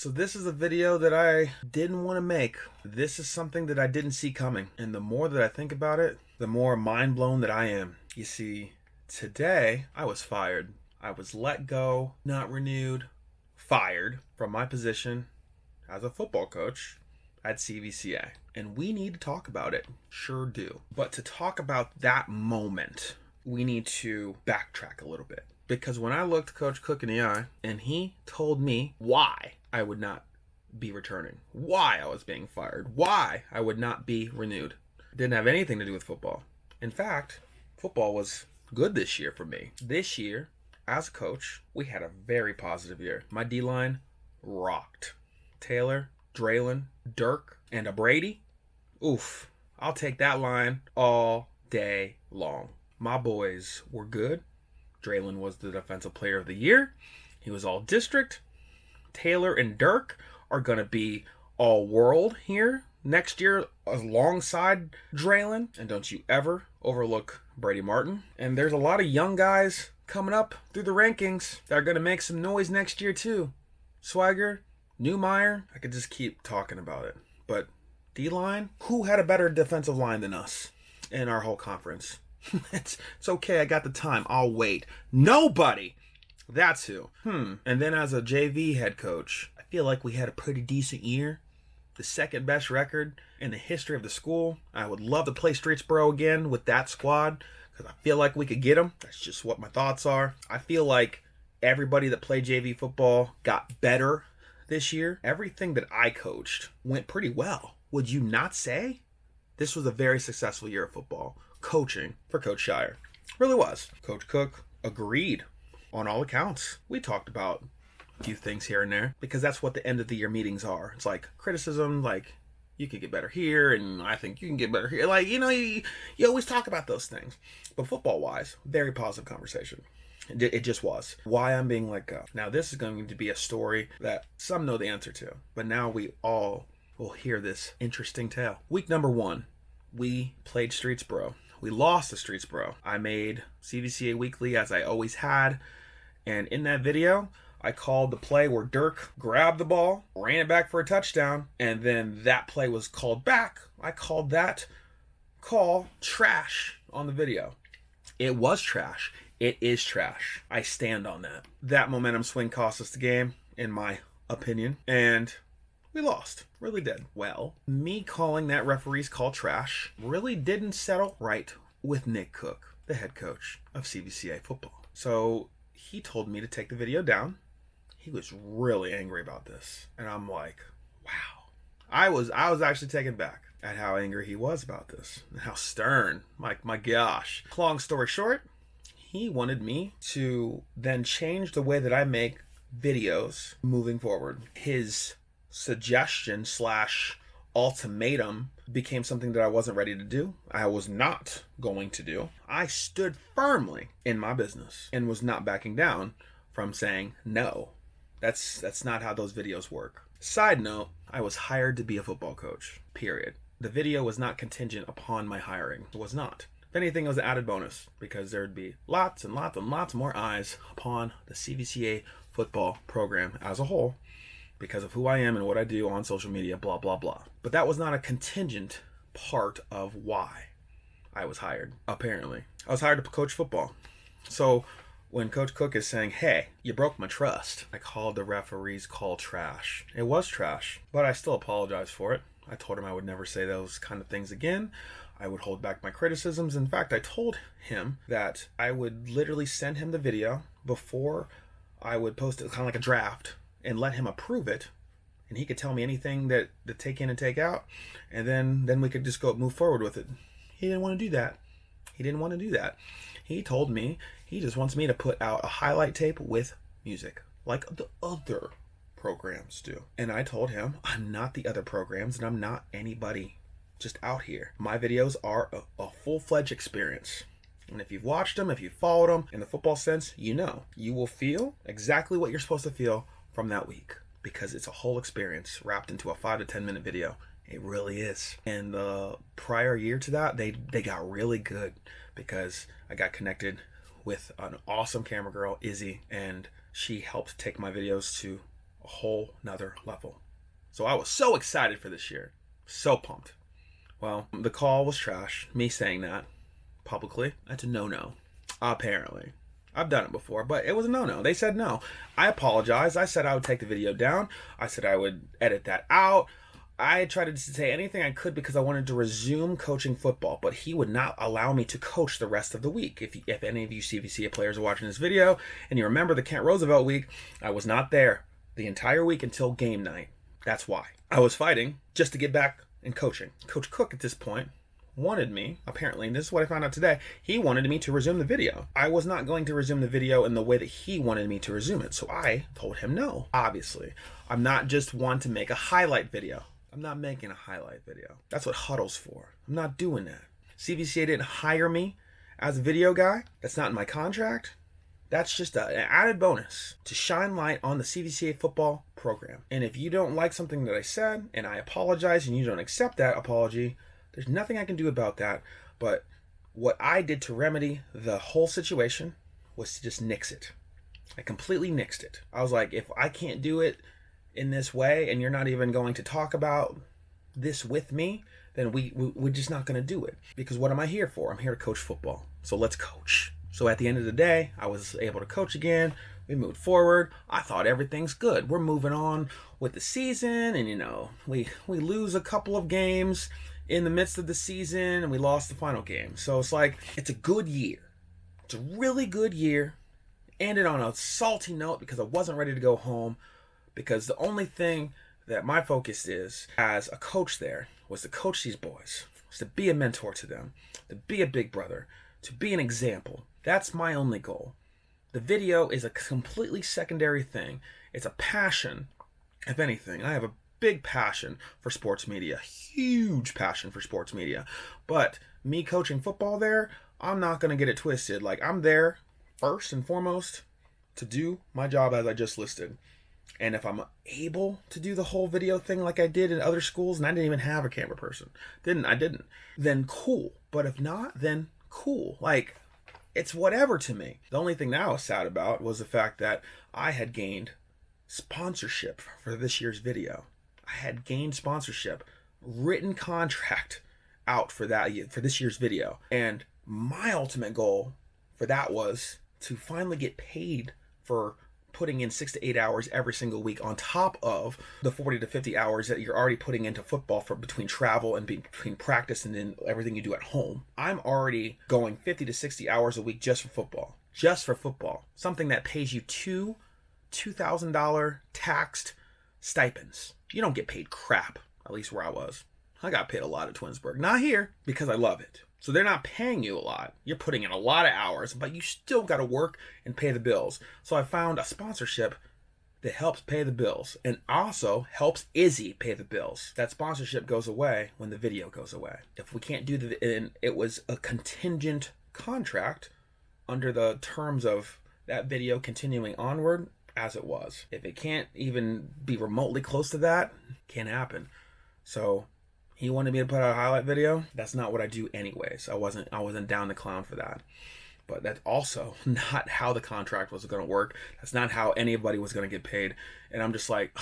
So this is a video that I didn't want to make. This is something that I didn't see coming. And the more that I think about it, the more mind blown that I am. You see, today I was fired. I was let go, not renewed, fired from my position as a football coach at CVCA. And we need to talk about it. Sure do. But to talk about that moment, we need to backtrack a little bit. Because when I looked Coach Cook in the eye and he told me why I would not be returning, why I was being fired, why I would not be renewed, it didn't have anything to do with football. In fact, football was good this year for me. This year, as a coach, we had a very positive year. My D-line rocked. Taylor, Draylon, Dirk, and a Brady. Oof. I'll take that line all day long. My boys were good. Draylon was the defensive player of the year. He was all district. Taylor and Dirk are going to be all world here next year alongside Draylon. And don't you ever overlook Brady Martin. And there's a lot of young guys coming up through the rankings that are going to make some noise next year too. Swagger, Newmeyer, I could just keep talking about it. But D-line, who had a better defensive line than us in our whole conference? It's okay, I got the time. I'll wait. Nobody! That's who. And then as a JV head coach, I feel like we had a pretty decent year. The second best record in the history of the school. I would love to play Streetsboro again with that squad because I feel like we could get them. That's just what my thoughts are. I feel like everybody that played JV football got better this year. Everything that I coached went pretty well. Would you not say? This was a very successful year of football. Coaching for Coach Shire. Really was. Coach Cook agreed on all accounts. We talked about a few things here and there because that's what the end of the year meetings are. It's like criticism, like you could get better here and I think you can get better here. Like, you always talk about those things. But football wise, very positive conversation. It just was. Why I'm being let go. Now this is going to be a story that some know the answer to, but now we all will hear this interesting tale. Week number 1, we played Streetsboro. We lost to Streetsboro. I made CVCA Weekly as I always had. And in that video, I called the play where Dirk grabbed the ball, ran it back for a touchdown, and then that play was called back. I called that call trash on the video. It was trash. It is trash. I stand on that. That momentum swing cost us the game, in my opinion. And we lost. Really did. Well, me calling that referee's call trash really didn't settle right with Nick Cook, the head coach of CVCA football. So he told me to take the video down. He was really angry about this. And I'm like, wow. I was actually taken back at how angry he was about this. And how stern. My gosh. Long story short, he wanted me to then change the way that I make videos moving forward. His suggestion / ultimatum became something that I wasn't ready to do. I was not going to do. I stood firmly in my business and was not backing down from saying no. That's not how those videos work. Side note, I was hired to be a football coach, period. The video was not contingent upon my hiring. It was not. If anything, it was an added bonus because there would be lots and lots and lots more eyes upon the CVCA football program as a whole because of who I am and what I do on social media, blah, blah, blah. But that was not a contingent part of why I was hired, apparently. I was hired to coach football. So when Coach Cook is saying, hey, you broke my trust, I called the referee's call trash. It was trash, but I still apologize for it. I told him I would never say those kind of things again. I would hold back my criticisms. In fact, I told him that I would literally send him the video before I would post it, kind of like a draft, and let him approve it. And he could tell me anything that to take in and take out. And then we could just move forward with it. He didn't want to do that. He told me he just wants me to put out a highlight tape with music, like the other programs do. And I told him, I'm not the other programs and I'm not anybody just out here. My videos are a full-fledged experience. And if you've watched them, if you've followed them in the football sense, you will feel exactly what you're supposed to feel from that week because it's a whole experience wrapped into a 5 to 10 minute video. It really is. And the prior year to that, they got really good because I got connected with an awesome camera girl, Izzy, and she helped take my videos to a whole nother level. So I was so excited for this year. So pumped. Well, the call was trash. Me saying that publicly. That's a no-no. Apparently. I've done it before, but it was a no-no. They said no. I apologized. I said I would take the video down. I said I would edit that out. I tried to say anything I could because I wanted to resume coaching football, but he would not allow me to coach the rest of the week. If any of you CVCA players are watching this video and you remember the Kent Roosevelt week, I was not there the entire week until game night. That's why. I was fighting just to get back in coaching. Coach Cook at this point wanted me, apparently, and this is what I found out today, he wanted me to resume the video. I was not going to resume the video in the way that he wanted me to resume it, so I told him no, obviously. I'm not just one to make a highlight video. I'm not making a highlight video. That's what Huddle's for. I'm not doing that. CVCA didn't hire me as a video guy. That's not in my contract. That's just an added bonus to shine light on the CVCA football program. And if you don't like something that I said, and I apologize, and you don't accept that apology, there's nothing I can do about that. But what I did to remedy the whole situation was to just nix it. I completely nixed it. I was like, if I can't do it in this way, and you're not even going to talk about this with me, then we're just not going to do it. Because what am I here for? I'm here to coach football. So let's coach. So at the end of the day, I was able to coach again. We moved forward. I thought everything's good. We're moving on with the season, and we lose a couple of games in the midst of the season, and we lost the final game. So it's like, it's a good year. It's a really good year. Ended on a salty note because I wasn't ready to go home. Because the only thing that my focus is as a coach there was to coach these boys, was to be a mentor to them, to be a big brother, to be an example. That's my only goal. The video is a completely secondary thing. It's a passion, if anything. I have a big passion for sports media, huge passion for sports media. But me coaching football there, I'm not going to get it twisted. Like, I'm there first and foremost to do my job as I just listed. And if I'm able to do the whole video thing like I did in other schools, and I didn't even have a camera person, I didn't, then cool. But if not, then cool. Like, it's whatever to me. The only thing that I was sad about was the fact that I had gained sponsorship for this year's video. I had gained sponsorship, written contract out for this year's video. And my ultimate goal for that was to finally get paid for putting in 6 to 8 hours every single week on top of the 40 to 50 hours that you're already putting into football for between travel and between practice and then everything you do at home. I'm already going 50 to 60 hours a week just for football. Just for football. Something that pays you two $2,000 taxed stipends. You don't get paid crap, at least where I was. I got paid a lot at Twinsburg. Not here, because I love it. So they're not paying you a lot. You're putting in a lot of hours, but you still got to work and pay the bills. So I found a sponsorship that helps pay the bills and also helps Izzy pay the bills. That sponsorship goes away when the video goes away. If we can't do and it was a contingent contract under the terms of that video continuing onward as it was. If it can't even be remotely close to that, can't happen. So he wanted me to put out a highlight video. That's not what I do anyways. I wasn't down to clown for that. But that's also not how the contract was going to work. That's not how anybody was going to get paid. And I'm just like,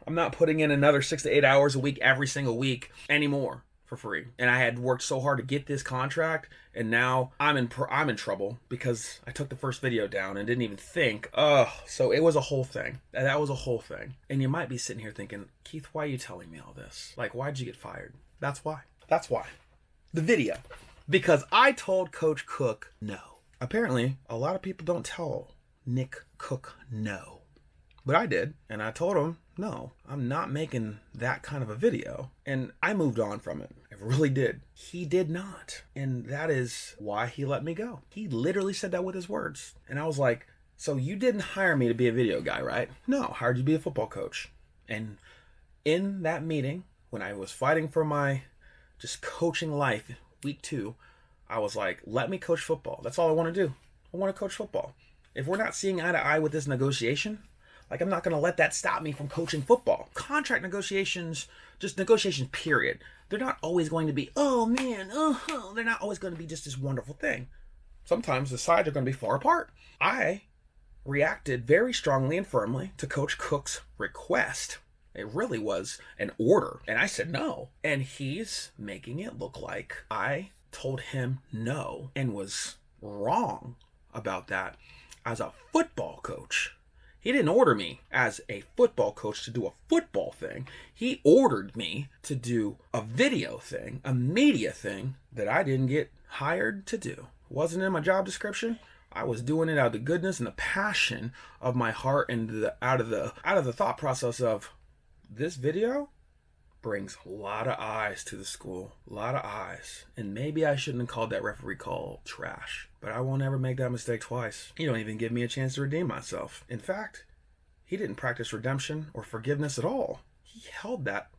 I'm not putting in another 6 to 8 hours a week every single week anymore for free. And I had worked so hard to get this contract, and now I'm in trouble because I took the first video down and didn't even think. So it was a whole thing. That was a whole thing. And you might be sitting here thinking, Keith, why are you telling me all this? Like, why'd you get fired? That's why. That's why. The video. Because I told Coach Cook no. Apparently, a lot of people don't tell Nick Cook no. But I did, and I told him, no, I'm not making that kind of a video. And I moved on from it. I really did. He did not. And that is why he let me go. He literally said that with his words. And I was like, so you didn't hire me to be a video guy, right? No, I hired you to be a football coach. And in that meeting, when I was fighting for my just coaching life, week 2, I was like, let me coach football. That's all I want to do. I want to coach football. If we're not seeing eye to eye with this negotiation, like, I'm not going to let that stop me from coaching football. Contract negotiations, just negotiations, period. They're not always going to be, oh man, they're not always going to be just this wonderful thing. Sometimes the sides are going to be far apart. I reacted very strongly and firmly to Coach Cook's request. It really was an order. And I said no. And he's making it look like I told him no and was wrong about that as a football coach. He didn't order me as a football coach to do a football thing. He ordered me to do a video thing, a media thing that I didn't get hired to do. It wasn't in my job description. I was doing it out of the goodness and the passion of my heart and out of the thought process of this video brings a lot of eyes to the school, a lot of eyes. And maybe I shouldn't have called that referee call trash, but I won't ever make that mistake twice. You don't even give me a chance to redeem myself. In fact, he didn't practice redemption or forgiveness at all. He held that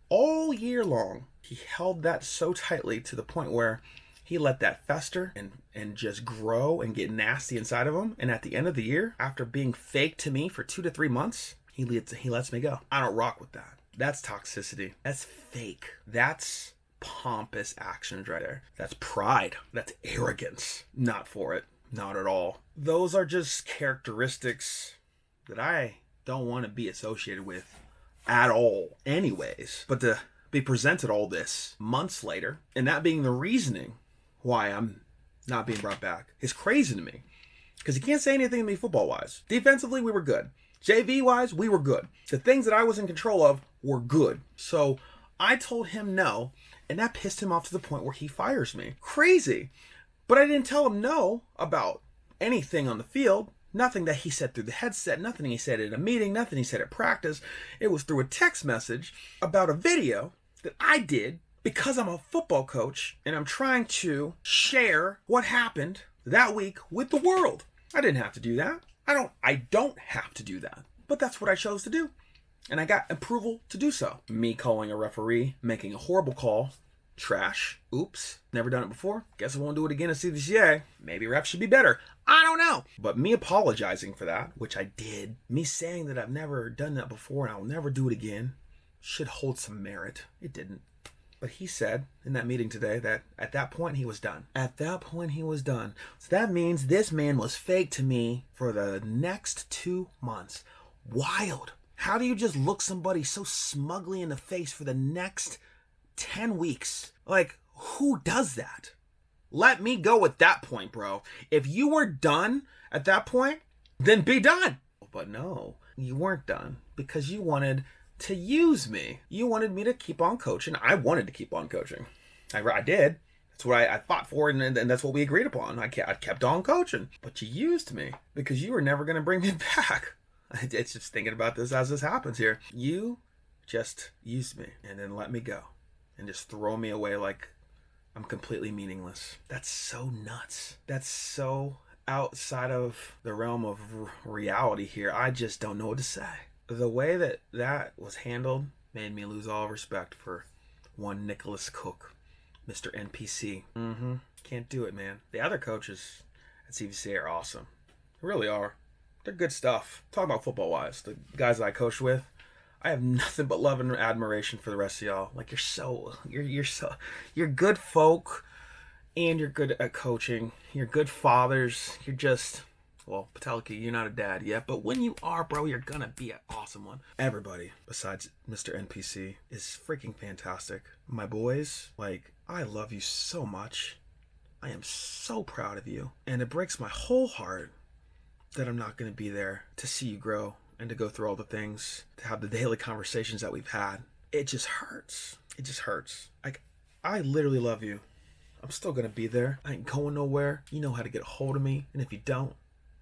all year long. He held that so tightly to the point where he let that fester and just grow and get nasty inside of him. And at the end of the year, after being fake to me for 2 to 3 months, he lets me go. I don't rock with that. That's toxicity. That's fake. That's pompous actions right there. That's pride. That's arrogance. Not for it. Not at all. Those are just characteristics that I don't want to be associated with at all anyways. But to be presented all this months later, and that being the reasoning why I'm not being brought back, is crazy to me. Because he can't say anything to me football-wise. Defensively, we were good. JV-wise, we were good. The things that I was in control of were good. So I told him no, and that pissed him off to the point where he fires me. Crazy. But I didn't tell him no about anything on the field. Nothing that he said through the headset, nothing he said in a meeting, nothing he said at practice. It was through a text message about a video that I did because I'm a football coach and I'm trying to share what happened that week with the world. I didn't have to do that. I don't have to do that. But that's what I chose to do. And I got approval to do so. Me calling a referee, making a horrible call. Trash. Oops. Never done it before. Guess I won't do it again at CVCA. Maybe refs should be better. I don't know. But me apologizing for that, which I did, me saying that I've never done that before and I'll never do it again, should hold some merit. It didn't. But he said in that meeting today that at that point he was done. At that point he was done. So that means this man was fake to me for the next 2 months. Wild. How do you just look somebody so smugly in the face for the next 10 weeks? Like, who does that? Let me go at that point, bro. If you were done at that point, then be done. But no, you weren't done because you wanted to use me. You wanted me to keep on coaching. I wanted to keep on coaching. I did. That's what I fought for, and that's what we agreed upon. I kept on coaching. But you used me because you were never going to bring me back. It's just thinking about this as this happens here. You just used me and then let me go and just throw me away like I'm completely meaningless. That's so nuts. That's so outside of the realm of reality here. I just don't know what to say. The way that was handled made me lose all respect for one Nicholas Cook, Mr. NPC. Can't do it, man. The other coaches at CVCA are awesome. They really are. They're good stuff. Talking about football-wise, the guys that I coached with, I have nothing but love and admiration for the rest of y'all. Like, you're good folk, and you're good at coaching. You're good fathers. You're just, well, Patelki, you're not a dad yet, but when you are, bro, you're gonna be an awesome one. Everybody besides Mr. NPC is freaking fantastic. My boys, like, I love you so much. I am so proud of you, and it breaks my whole heart that I'm not going to be there to see you grow and to go through all the things, to have the daily conversations that we've had. It just hurts. It just hurts. Like, I literally love you. I'm still going to be there. I ain't going nowhere. You know how to get a hold of me. And if you don't,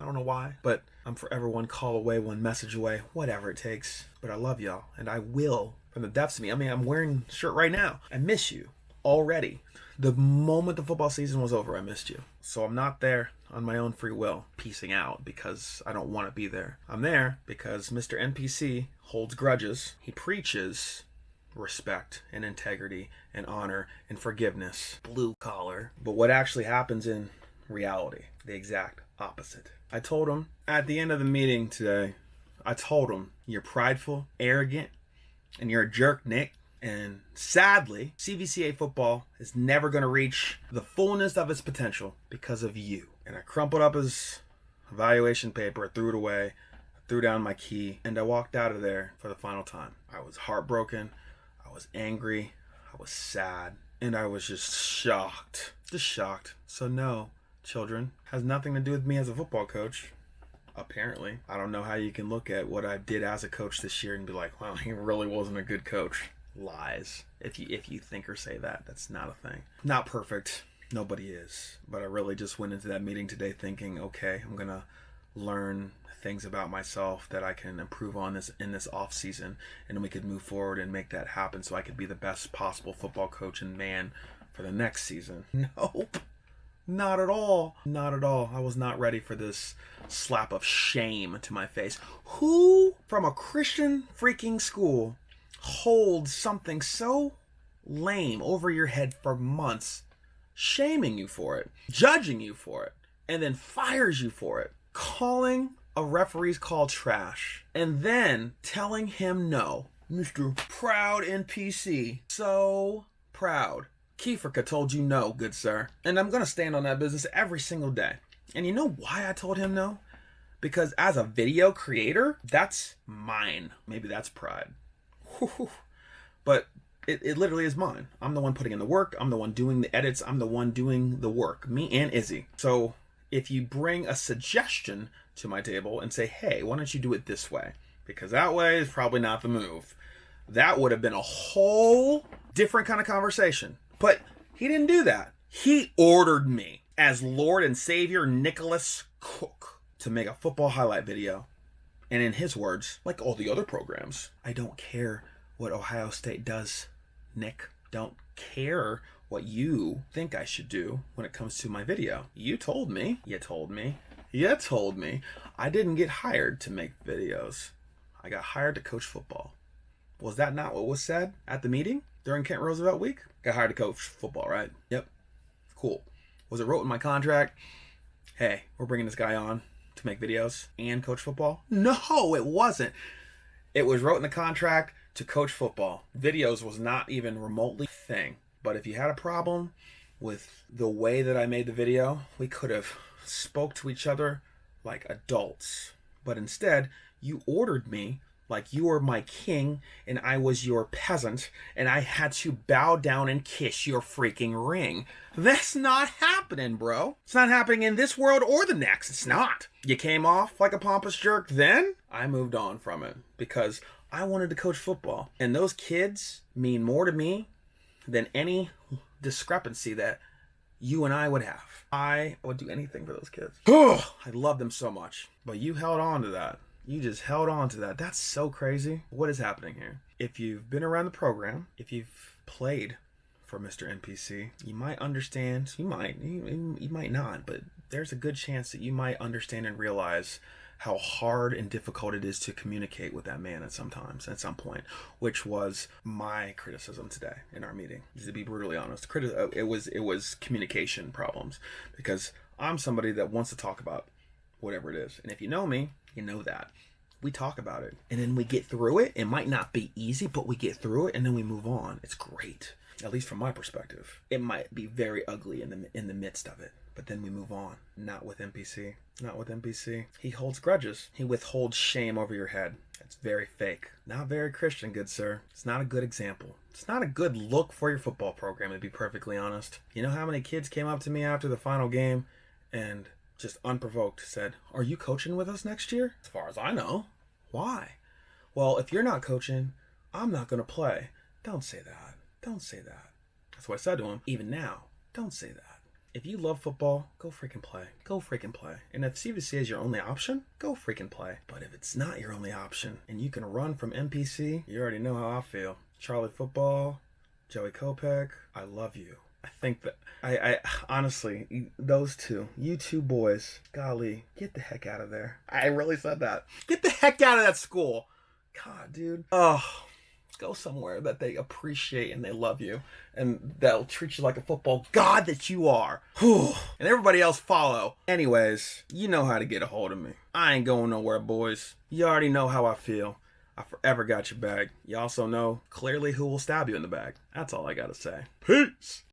I don't know why, but I'm forever one call away, one message away, whatever it takes. But I love y'all, and I will from the depths of me. I mean, I'm wearing a shirt right now. I miss you already. The moment the football season was over, I missed you. So I'm not there on my own free will, piecing out because I don't want to be there. I'm there because Mr. NPC holds grudges. He preaches respect and integrity and honor and forgiveness. Blue collar. But what actually happens in reality? The exact opposite. I told him at the end of the meeting today, I told him, you're prideful, arrogant, and you're a jerk, Nick. And sadly, CVCA football is never going to reach the fullness of its potential because of you. And I crumpled up his evaluation paper, threw it away, threw down my key, and I walked out of there for the final time. I was heartbroken, I was angry, I was sad, and I was just shocked. Just shocked. So no, children, has nothing to do with me as a football coach. Apparently. I don't know how you can look at what I did as a coach this year and be like, wow, he really wasn't a good coach. Lies. If you think or say that, that's not a thing. Not perfect. Nobody is. But I really just went into that meeting today thinking, okay, I'm going to learn things about myself that I can improve on this in this off season, and we could move forward and make that happen so I could be the best possible football coach and man for the next season. Nope. Not at all. Not at all. I was not ready for this slap of shame to my face. Who from a Christian freaking school holds something so lame over your head for months, shaming you for it, judging you for it, and then fires you for it, calling a referee's call trash, and then telling him no? Mr. Proud NPC. So proud. Keefrica told you no, good sir. And I'm going to stand on that business every single day. And you know why I told him no? Because as a video creator, that's mine. Maybe that's pride. But it literally is mine. I'm the one putting in the work. I'm the one doing the edits. I'm the one doing the work. Me and Izzy. So if you bring a suggestion to my table and say, hey, why don't you do it this way? Because that way is probably not the move. That would have been a whole different kind of conversation. But he didn't do that. He ordered me as Lord and Savior Nicholas Cook to make a football highlight video. And in his words, like all the other programs, I don't care what Ohio State does, Nick. Don't care what you think I should do when it comes to my video. You told me. I didn't get hired to make videos. I got hired to coach football. Was that not what was said at the meeting during Kent Roosevelt week? Got hired to coach football, right? Yep. Cool. Was it wrote in my contract, hey, we're bringing this guy on to make videos and coach football? No, it wasn't. It was wrote in the contract to coach football. Videos was not even remotely a thing. But if you had a problem with the way that I made the video, we could have spoke to each other like adults. But instead, you ordered me like you were my king and I was your peasant and I had to bow down and kiss your freaking ring. That's not happening, bro. It's not happening in this world or the next. It's not. You came off like a pompous jerk then. I moved on from it because I wanted to coach football. And those kids mean more to me than any discrepancy that you and I would have. I would do anything for those kids. I love them so much. But you held on to that. You just held on to that. That's so crazy. What is happening here? If you've been around the program, if you've played for Mr. NPC, you might understand. You might not, but there's a good chance that you might understand and realize how hard and difficult it is to communicate with that man at some point, which was my criticism today in our meeting. To be brutally honest, it was communication problems because I'm somebody that wants to talk about whatever it is. And if you know me, you know that. We talk about it and then we get through it. It might not be easy, but we get through it and then we move on. It's great. At least from my perspective. It might be very ugly in the midst of it, but then we move on. Not with NPC. Not with NPC. He holds grudges. He withholds shame over your head. It's very fake. Not very Christian, good sir. It's not a good example. It's not a good look for your football program, to be perfectly honest. You know how many kids came up to me after the final game and just unprovoked said, are you coaching with us next year? As far as I know. Why? Well, if you're not coaching, I'm not going to play. Don't say that. Don't say that. That's what I said to him. Even now, don't say that. If you love football, go freaking play. Go freaking play. And if CVCA is your only option, go freaking play. But if it's not your only option and you can run from NPC, you already know how I feel. Charlie Football, Joey Kopech, I love you. I think that I honestly, those two, you two boys, golly, get the heck out of there. I really said that. Get the heck out of that school. God, dude. Oh, go somewhere that they appreciate and they love you and they'll treat you like a football god that you are. Whew. And everybody else follow. Anyways, you know how to get a hold of me. I ain't going nowhere, boys. You already know how I feel. I forever got your back. You also know clearly who will stab you in the back. That's all I gotta say. Peace.